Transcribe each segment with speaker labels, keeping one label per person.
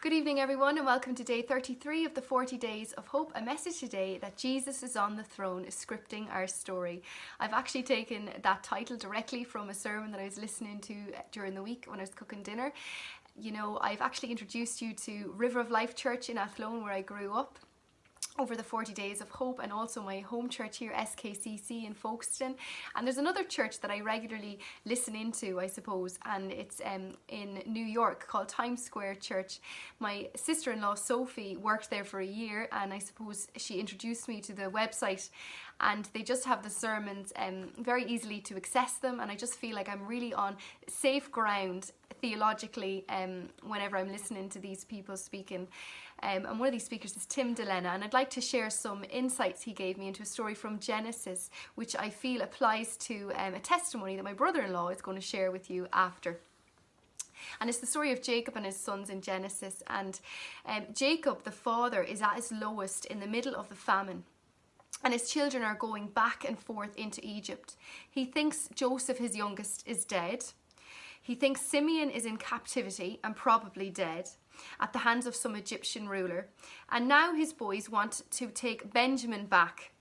Speaker 1: Good evening, everyone, and welcome to day 33 of the 40 Days of Hope. A message today that Jesus is on the throne is scripting our story. I've actually taken that title directly from a sermon that I was listening to during the week when I was cooking dinner. You know, I've actually introduced you to River of Life Church in Athlone, where I grew up, over the 40 Days of Hope, and also my home church here, SKCC in Folkestone. And there's another church that I regularly listen into, I suppose, and it's in New York, called Times Square Church. My sister-in-law Sophie worked there for a year, and I suppose she introduced me to the website, and they just have the sermons very easily to access them, and I just feel like I'm really on safe ground theologically whenever I'm listening to these people speaking. And one of these speakers is Tim Delena, and I'd like to share some insights he gave me into a story from Genesis, which I feel applies to a testimony that my brother-in-law is going to share with you after. And it's the story of Jacob and his sons in Genesis. And Jacob, the father, is at his lowest in the middle of the famine, and his children are going back and forth into Egypt. He thinks Joseph, his youngest, is dead. He thinks Simeon is in captivity and probably dead at the hands of some Egyptian ruler. And now his boys want to take Benjamin back,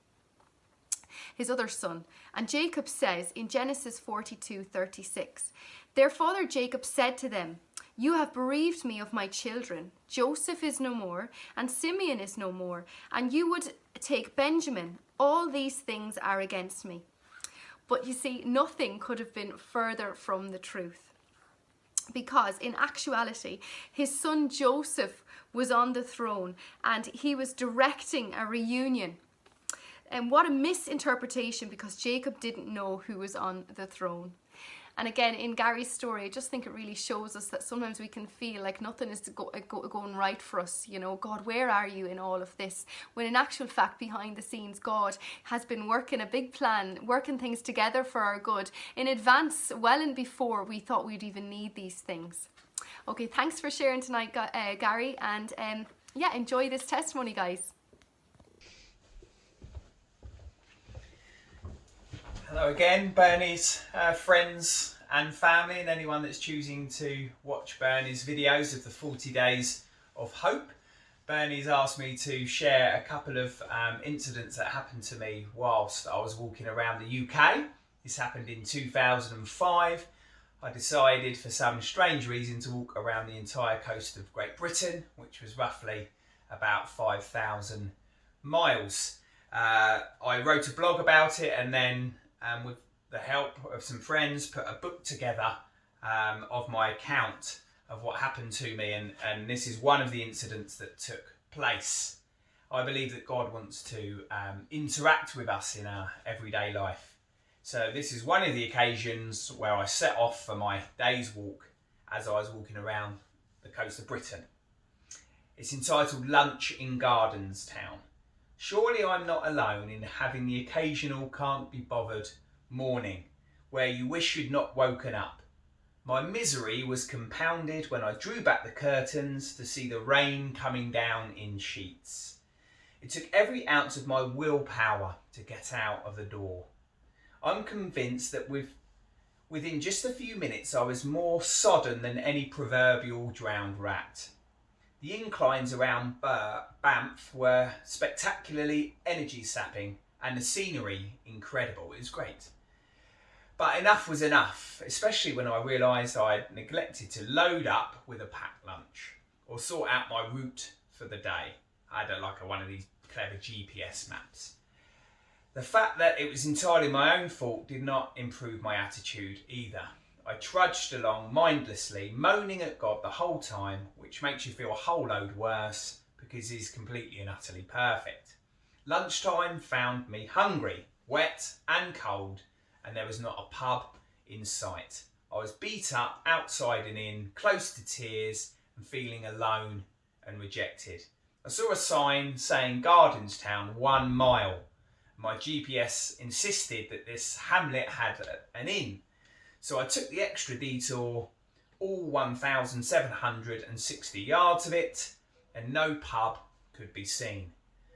Speaker 1: his other son. And Jacob says in Genesis 42:36, "Their father Jacob said to them, 'You have bereaved me of my children. Joseph is no more, and Simeon is no more, and you would take Benjamin. All these things are against me.'" But you see, nothing could have been further from the truth, because in actuality, his son Joseph was on the throne and he was directing a reunion. And what a misinterpretation, because Jacob didn't know who was on the throne. And again, in Gary's story, I just think it really shows us that sometimes we can feel like nothing is going right for us. You know, God, where are you in all of this? When in actual fact, behind the scenes, God has been working a big plan, working things together for our good in advance, well and before we thought we'd even need these things. Okay, thanks for sharing tonight, Gary. And yeah, enjoy this testimony, guys.
Speaker 2: Hello again, Bernie's friends and family, and anyone that's choosing to watch Bernie's videos of the 40 Days of Hope. Bernie's asked me to share a couple of incidents that happened to me whilst I was walking around the UK. This happened in 2005. I decided for some strange reason to walk around the entire coast of Great Britain, which was roughly about 5,000 miles. I wrote a blog about it, and then with the help of some friends, put a book together of my account of what happened to me, and this is one of the incidents that took place. I believe that God wants to interact with us in our everyday life. So this is one of the occasions where I set off for my day's walk as I was walking around the coast of Britain. It's entitled Lunch in Gardens Town. Surely I'm not alone in having the occasional can't be bothered morning where you wish you'd not woken up. My misery was compounded when I drew back the curtains to see the rain coming down in sheets. It took every ounce of my willpower to get out of the door. I'm convinced that within just a few minutes I was more sodden than any proverbial drowned rat. The inclines around Banff were spectacularly energy-sapping and the scenery incredible. It was great. But enough was enough, especially when I realised I had neglected to load up with a packed lunch or sort out my route for the day. I had one of these clever GPS maps. The fact that it was entirely my own fault did not improve my attitude either. I trudged along mindlessly, moaning at God the whole time, which makes you feel a whole load worse because he's completely and utterly perfect. Lunchtime found me hungry, wet and cold, and there was not a pub in sight. I was beat up outside and in, close to tears and feeling alone and rejected. I saw a sign saying Gardenstown 1 mile. My GPS insisted that this hamlet had an inn. So I took the extra detour, all 1,760 yards of it, and no pub could be seen.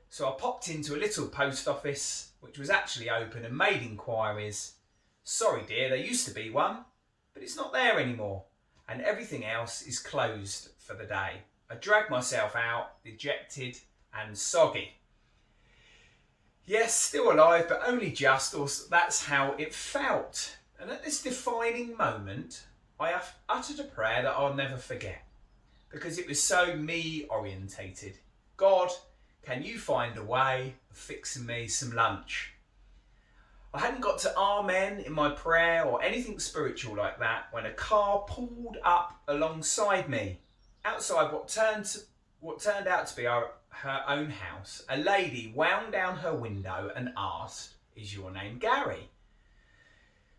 Speaker 2: So I popped into a little post office, which was actually open, and made inquiries. "Sorry dear, there used to be one, but it's not there anymore, and everything else is closed for the day. I dragged myself out, dejected and soggy. Yes, still alive, but only just, or that's how it felt. And at this defining moment, I uttered a prayer that I'll never forget, because it was so me orientated. God, can you find a way of fixing me some lunch? I hadn't got to amen in my prayer or anything spiritual like that when a car pulled up alongside me. Outside what turned out to be her own house, a lady wound down her window and asked, "Is your name Gary?"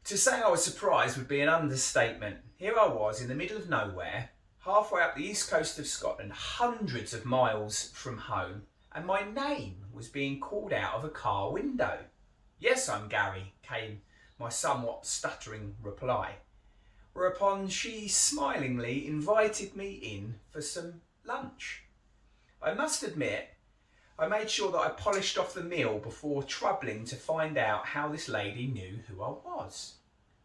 Speaker 2: To say I was surprised would be an understatement. Here I was in the middle of nowhere, halfway up the east coast of Scotland, hundreds of miles from home, and my name was being called out of a car window. "Yes, I'm Gary," came my somewhat stuttering reply, whereupon she smilingly invited me in for some lunch. I must admit, I made sure that I polished off the meal before troubling to find out how this lady knew who I was.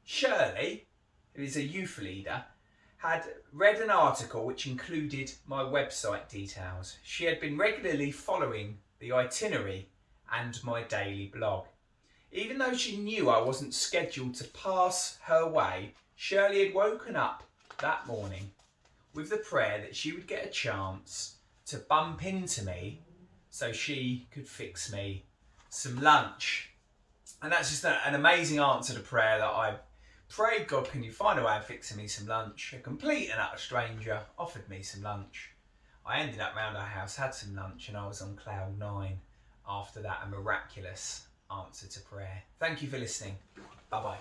Speaker 2: Shirley, who is a youth leader, had read an article which included my website details. She had been regularly following the itinerary and my daily blog. Even though she knew I wasn't scheduled to pass her way, Shirley had woken up that morning with the prayer that she would get a chance to bump into me so she could fix me some lunch. And that's just an amazing answer to prayer that I prayed. God, can you find a way of fixing me some lunch? A complete and utter stranger offered me some lunch. I ended up round our house, had some lunch, and I was on cloud 9 after that, a miraculous answer to prayer. Thank you for listening. Bye bye.